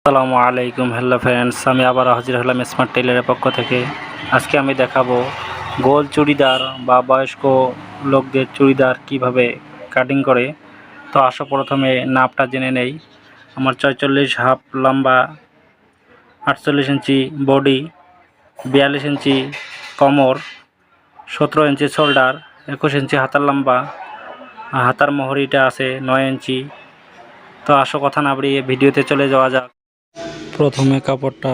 আসসালামু আলাইকুম, hello friends. আমি আবার হাজির হলাম স্মার্ট টেইলারের পক্ষ থেকে। আজকে আমি দেখাবো গোল চুড়িদার বা বয়স্ক লোকদের চুড়িদার কিভাবে কাটিং করে। তো আসো প্রথমে নাপটা জেনে নেই। আমার ৪৪ হাফ লম্বা, ৪৮ ইঞ্চি বডি, ৪২ ইঞ্চি কোমর, ১৭ ইঞ্চি শোল্ডার, ২১ ইঞ্চি হাতার লম্বা, আর হাতার মোহরিটা আছে ৯ ইঞ্চি। তো আসো কথা না বাড়িয়ে ভিডিওতে চলে যাওয়া যাক। প্রথমে কাপড়টা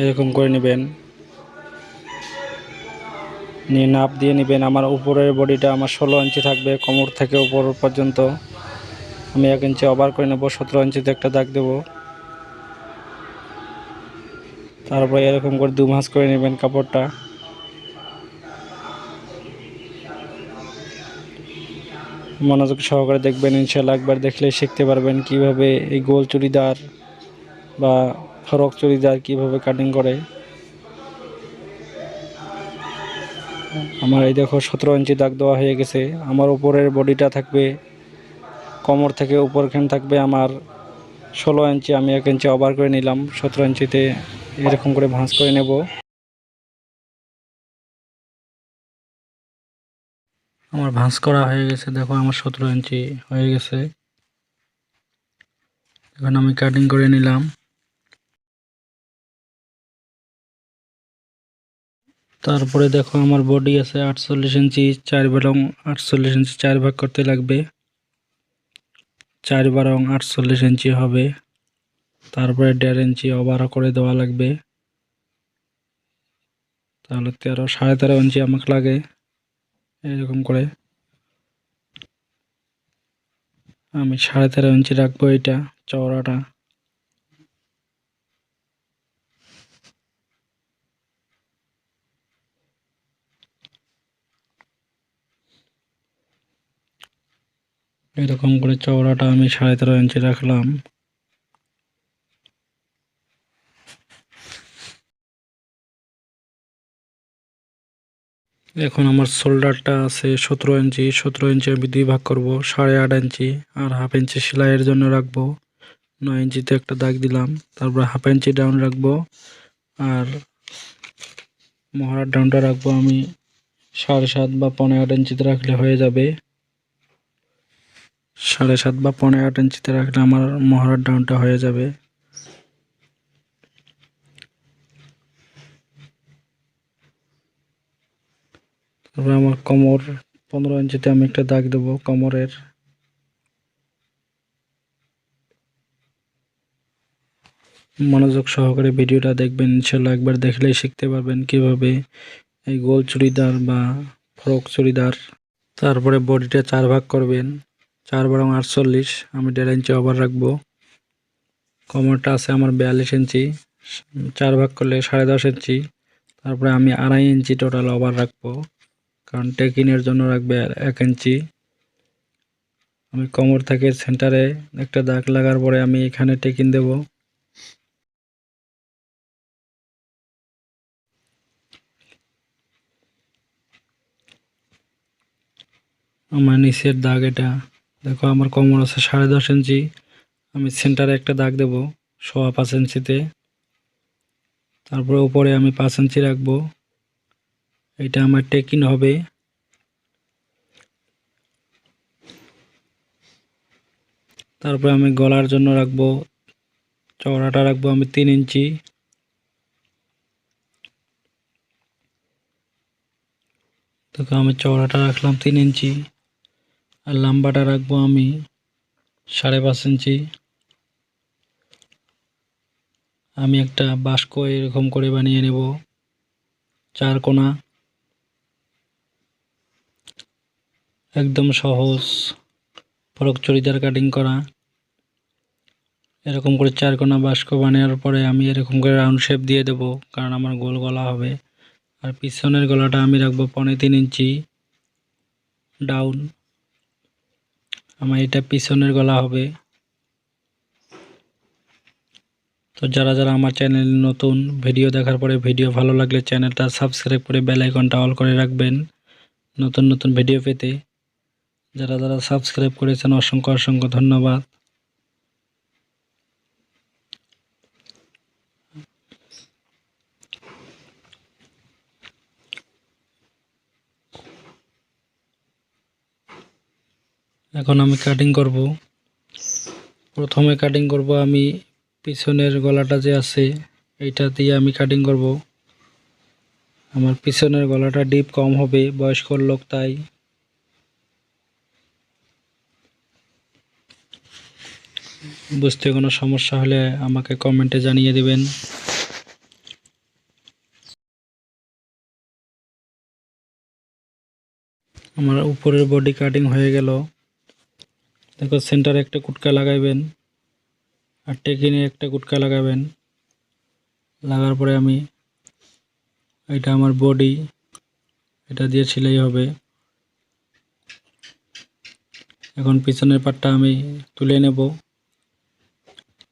এরকম করে নেবেন, নিয়ে নাপ দিয়ে নেবেন। আমার উপরের বডিটা আমার ১৬ ইঞ্চি থাকবে, কোমর থেকে উপর পর্যন্ত। আমি ১ ইঞ্চি ওভার করে নেব, ১৭ ইঞ্চিতে একটা দাগ দেব। তারপরে এরকম করে ২ ভাঁজ করে নেবেন কাপড়টা। মনোযোগ সহকারে দেখবেন, ইনশাআল্লাহ একবার দেখলেই শিখতে পারবেন কিভাবে এই গোল চুড়িদার বা ফরক চুড়িদার কিভাবে কাটিং করে। আমার এই দেখো ১৭ ইঞ্চি দাগ দেওয়া হয়ে গেছে। আমার উপরের বডিটা থাকবে, কোমর থেকে উপরখান থাকবে আমার ১৬ ইঞ্চি। আমি ১ ইঞ্চি ওভার করে নিলাম, ১৭ ইঞ্চিতে এরকম করে ভাঁজ করে নেব। আমার ভাঁজ করা হয়ে গেছে, দেখো আমার ১৭ ইঞ্চি হয়ে গেছে। এখন আমি কাটিং করে নিলাম। তারপরে দেখো আমার বডি আছে ৪৮ ইঞ্চি, ৪ বারং ৪৮ ইঞ্চি ৪ ভাগ করতে লাগবে, ৪ বারং ৪৮ ইঞ্চি হবে। তারপরে ১.৫ ইঞ্চি ওভার করে দেওয়া লাগবে, তাহলে ১৩ ইঞ্চি আমাকে লাগে। এরকম করে আমি ১৩.৫ ইঞ্চি রাখবো এটা চওড়াটা। এরকম করে চওড়াটা আমি ১৩.৫ ইঞ্চি রাখলাম। এখন আমার শোল্ডারটা আছে ১৭ ইঞ্চি। ১৭ ইঞ্চি আমি ২ ভাগ করব, ৮.৫ ইঞ্চি আর হাফ ইঞ্চি সেলাইয়ের জন্য রাখবো। ৯ ইঞ্চিতে একটা দাগ দিলাম, তারপর হাফ ইঞ্চি ডাউন রাখবো। আর মহড়ার ডাউনটা রাখবো আমি ৭.৫ বা ৮.৫ ইঞ্চিতে রাখলে হয়ে যাবে। ৭.৫ বা ৮.৫ ইঞ্চিতে রাখলে আমার মহড়ার ডাউনটা হয়ে যাবে। তারপরে আমার কোমর ১৫ ইঞ্চিতে আমি একটা দাগ দেবো কোমরের। মনোযোগ সহকারে ভিডিওটা দেখবেন, ইনশাল্লাহ একবার দেখলেই শিখতে পারবেন কিভাবে এই গোল চুড়িদার বা ফ্রক চুড়িদার। তারপরে বডিটা ৪ ভাগ করবেন, ৪ বারং ৪৮। আমি ১.৫ ইঞ্চি ওভার রাখবো। কোমরটা আছে আমার ৪২ ইঞ্চি, ৪ ভাগ করলে ১০.৫ ইঞ্চি। তারপরে আমি ২.৫ ইঞ্চি টোটাল ওভার রাখবো, কারণ টেকিনের জন্য রাখবে ১ ইঞ্চি। আমি কোমর থেকে সেন্টারে একটা দাগ লাগার পরে আমি এখানে টেকিন দেব। আমার নিচের দাগ এটা, দেখো আমার কোমর আছে ১০.৫ ইঞ্চি। আমি সেন্টারে একটা দাগ দেব ৫.৫ ইঞ্চিতে। তারপরে উপরে আমি ৫ ইঞ্চি রাখবো, এটা আমার টেকিন হবে। তারপরে আমি গলার জন্য রাখবো, চওড়াটা রাখবো আমি ৩ ইঞ্চি। দেখো আমি চওড়াটা রাখলাম ৩ ইঞ্চি, আর লম্বাটা রাখবো আমি ৫.৫ ইঞ্চি। আমি একটা বাস্ক এরকম করে বানিয়ে নেব, ৪ কোণা। একদম সহজ ফ্রক চুড়িদার কাটিং করা। এরকম করে ৪ কোণা বাস্ক বানানোর পরে আমি এরকম করে রাউন্ড শেপ দিয়ে দেব, কারণ আমার গোল গলা হবে। আর পিছনের গলাটা আমি রাখবো ৩.৫ ইঞ্চি ডাউন। আমার এটা পিছনের গলা হবে। তো যারা যারা আমার চ্যানেল নতুন, ভিডিও দেখার পরে ভিডিও ভালো লাগলে চ্যানেলটা সাবস্ক্রাইব করে বেল আইকনটা অল করে রাখবেন নতুন নতুন ভিডিও পেতে। যারা যারা সাবস্ক্রাইব করেছেন অসংখ্য অসংখ্য ধন্যবাদ। এখন আমি কাটিং করব। প্রথমে কাটিং করব আমি পিছনের গলাটা যে আছে এইটা দিয়ে আমি কাটিং করব। আমার পিছনের গলাটা ডিপ কম হবে, বয়স্ক লোক তাই। বুঝতে কোনো সমস্যা হলে আমাকে কমেন্টে জানিয়ে দিবেন। আমার উপরের বডি কাটিং হয়ে গেল। দেখো সেন্টারে একটা কুটকা লাগাইবেন আর টেকিনে একটা কুটকা লাগাবেন। লাগার পরে আমি এটা আমার বডি, এটা দিয়ে সেলাই হবে। এখন পিছনের পাটটা আমি তুলে নেব,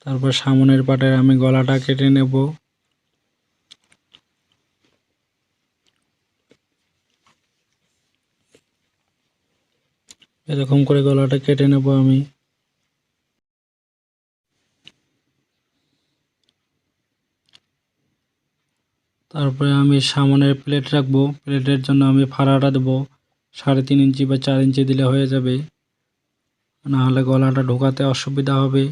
তারপর সামনের পাটের আমি গলাটা কেটে নেব। এরকম করে গলাটা কেটে নেব আমি। তারপরে আমি সামনের প্লেট রাখবো। প্লেটের জন্য আমি ফাড়াটা দেবো 3.5 ইঞ্চি বা 4 ইঞ্চি দিলে হয়ে যাবে, নাহলে গলাটা ঢোকাতে অসুবিধা হবে,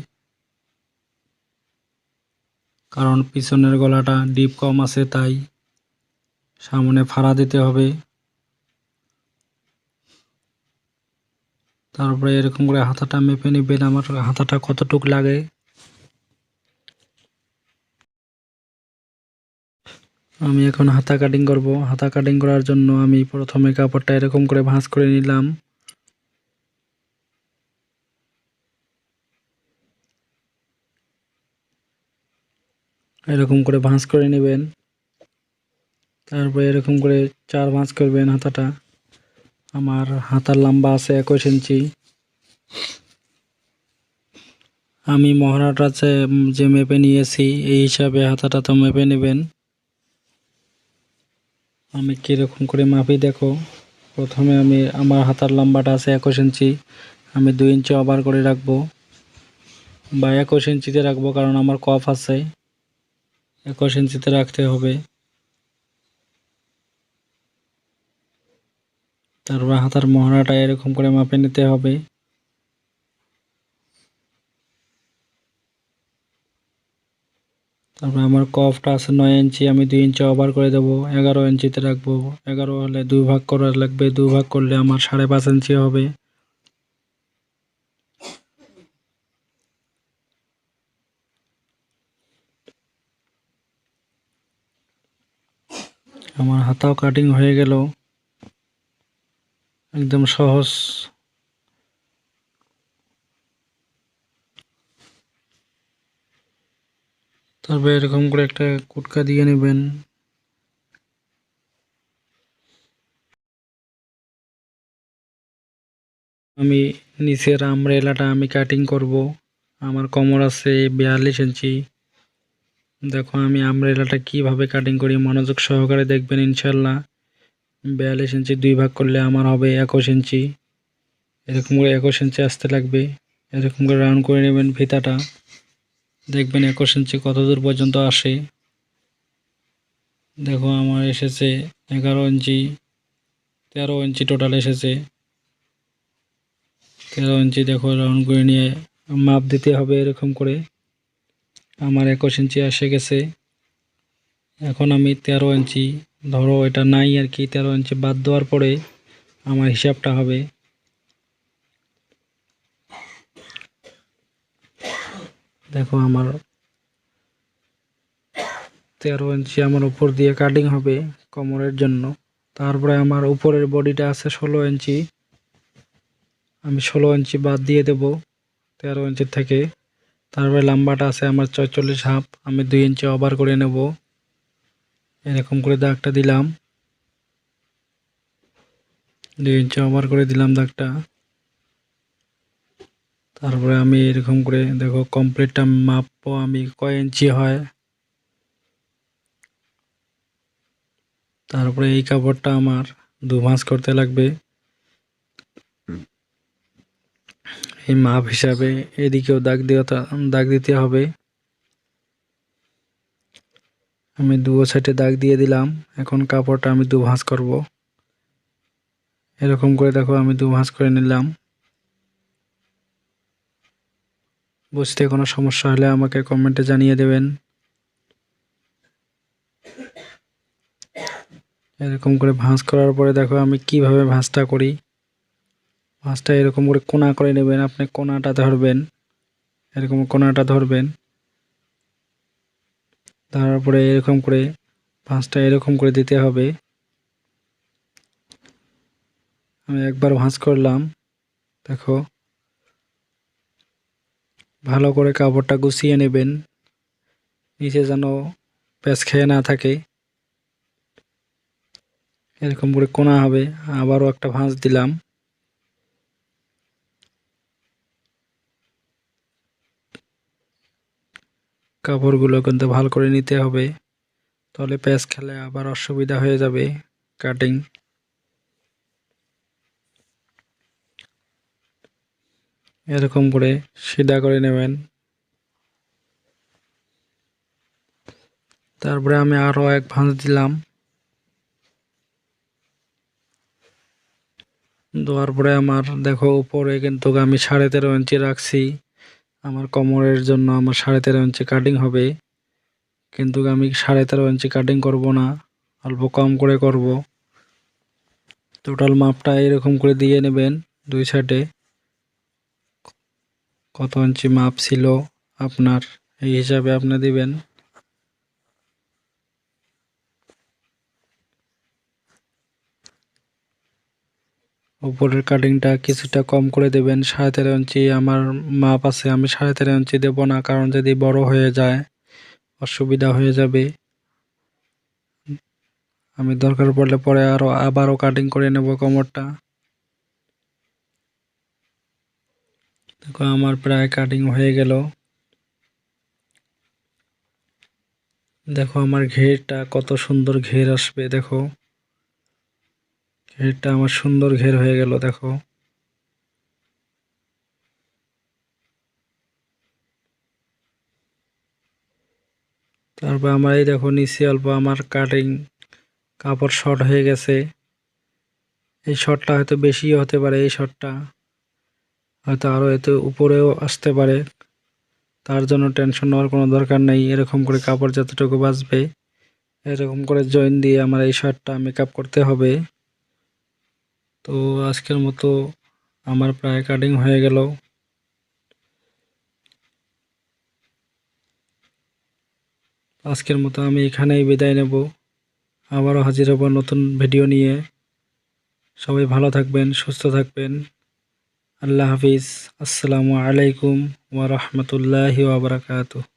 কারণ পিছনের গলাটা ডিপ কম আছে তাই সামনে ফাড়া দিতে হবে। তারপরে এরকম করে হাতাটা মেপে নেবেন, আমার হাতাটা কতটুক লাগে। আমি এখন হাতা কাটিং করব। হাতা কাটিং করার জন্য আমি প্রথমে কাপড়টা এরকম করে ভাঁজ করে নিলাম। এরকম করে ভাঁজ করে নেবেন। তারপরে এরকম করে 4 ভাঁজ করবেন হাতাটা। আমার হাতার লম্বা আছে 21 ইঞ্চি। আমি মহড়াটা যে মেপে নিয়েছি এই হিসাবে হাতাটা তো মেপে নেবেন। আমি কীরকম করে মাপি দেখো। প্রথমে আমি আমার হাতার লম্বাটা আছে 21 ইঞ্চি, আমি 2 ইঞ্চি ওভার করে রাখবো বা 21 ইঞ্চিতে রাখবো, কারণ আমার কফ আছে, 21 ইঞ্চিতে রাখতে হবে। তারপর হাতার মহড়াটা এরকম করে মাপে নিতে হবে। তারপর আমার কফটা আছে 9 ইঞ্চি, আমি 2 ইঞ্চি ওভার করে দেবো, 11 ইঞ্চিতে রাখবো। 11 হলে 2 ভাগ করা লাগবে, 2 ভাগ করলে আমার 5.5 ইঞ্চি হবে। আমার হাতাও কাটিং হয়ে গেল, একদম সহজ। তারপরে এরকম করে একটা কুটকা দিয়ে নেবেন। আমি নিচের আমব্রেলাটা আমি কাটিং করব। আমার কোমর আছে 42 ইঞ্চি। দেখো আমি আমব্রেলাটা কিভাবে কাটিং করি, মনোযোগ সহকারে দেখবেন ইনশাল্লাহ। 42 ইঞ্চি 2 ভাগ করলে আমার হবে 21 ইঞ্চি। এরকম করে 21 ইঞ্চি আসতে লাগবে। এরকম করে রাউন্ড করে নেবেন ফিতাটা, দেখবেন 21 ইঞ্চি কত দূর পর্যন্ত আসে। দেখো আমার এসেছে 11 ইঞ্চি, 13 ইঞ্চি টোটাল এসেছে। 13 ইঞ্চি দেখো রাউন্ড করে নিয়ে মাপ দিতে হবে এরকম করে। আমার 21 ইঞ্চি এসে গেছে। এখন আমি 13 ইঞ্চি, ধরো এটা নাই আর কি, 13 ইঞ্চি বাদ দেওয়ার পরে আমার হিসাবটা হবে। দেখো আমার 13 ইঞ্চি আমার উপর দিয়ে কাটিং হবে কোমরের জন্য। তারপরে আমার উপরের বডিটা আছে 16 ইঞ্চি, আমি 16 ইঞ্চি বাদ দিয়ে দেব 13 ইঞ্চির থেকে। তারপরে লম্বাটা আছে আমার 44.5, আমি 2 ইঞ্চি ওভার করে নেব। এরকম করে দাগটা দিলাম, 2 ইঞ্চি ওভার করে দিলাম দাগটা। তারপরে আমি এরকম করে দেখো কমপ্লিটটা মাপবো আমি কয় ইঞ্চি হয়। তারপরে এই কাপড়টা আমার 2 ভাঁজ করতে লাগবে। এই মাপ হিসাবে এদিকেও দাগ দিতে হবে। আমি 2 সাইডে দাগ দিয়ে দিলাম। এখন কাপড়টা আমি 2 ভাঁজ করব। এরকম করে দেখো আমি 2 ভাঁজ করে নিলাম। বুঝতে কোনো সমস্যা হলে আমাকে কমেন্টে জানিয়ে দেবেন। এরকম করে ভাঁজ করার পরে দেখো আমি কিভাবে ভাঁজটা করি। ভাঁজটা এরকম করে কোনা করে নেবেন, আপনি কোনাটা ধরবেন, এরকম কোনাটা ধরবেন, তারপরে এরকম করে ভাঁজটা এরকম করে দিতে হবে। আমি একবার ভাঁজ করলাম, দেখো ভালো করে কাপড়টা গুছিয়ে নেবেন, নিচে যেন প্যাঁচ খেয়ে না থাকে। এরকম করে কোনা হবে। আবারও একটা ভাঁজ দিলাম। কাপড়গুলো কিন্তু ভালো করে নিতে হবে, তাহলে প্যাঁচ খেলে আবার অসুবিধা হয়ে যাবে কাটিং। এরকম করে সিধা করে নেবেন। তারপরে আমি আরো এক ভাঁজ দিলাম। দেওয়ার পরে আমার দেখো উপরে কিন্তু আমি 13.5 ইঞ্চি রাখছি। আমার কোমরের জন্য আমার 13.5 ইঞ্চি কাটিং হবে, কিন্তু আমি 13.5 ইঞ্চি কাটিং করব না, অল্প কম করে করব। টোটাল মাপটা এরকম করে দিয়ে নেবেন দুই সাইডে। কত ইঞ্চি মাপ ছিল আপনার, এই হিসাবে আপনি দিবেন। উপরের কাটিংটা কিছুটা কম করে দেবেন। 13.5 ইঞ্চি আমার মাপ আছে, আমি 13.5 ইঞ্চি দেব না, কারণ যদি বড় হয়ে যায় অসুবিধা হয়ে যাবে। আমি দরকার পড়লে পরে আবারও কাটিং করে নেব কোমরটা। দেখো আমার প্রায় কাটিং হয়ে গেল। দেখো আমার ঘেরটা কত সুন্দর ঘের আসবে, দেখো ঘেরটা আমার সুন্দর ঘের হয়ে গেল। দেখো তারপর আমার এই দেখো নিচে অল্প আমার কাটিং কাপড় শর্ট হয়ে গেছে। এই শর্টটা হয়তো বেশিও হতে পারে, এই শর্টটা হয়তো আরো এতে উপরেও আসতে পারে, তার জন্য টেনশন নেওয়ার কোনো দরকার নেই। এরকম করে কাপড় যতটুকু বাঁচবে এরকম করে জয়েন দিয়ে আমার এই শার্টটা মেকআপ করতে হবে। তো আজকের মতো আমার প্রায় কাটিং হয়ে গেল। আজকের মতো আমি এখানেই বিদায় নেব, আবারও হাজির হব নতুন ভিডিও নিয়ে। সবাই ভালো থাকবেন, সুস্থ থাকবেন। আল্লাহ হাফিজ। আসসালামু আলাইকুম ওয়া রাহমাতুল্লাহি ওয়া বারাকাতুহু।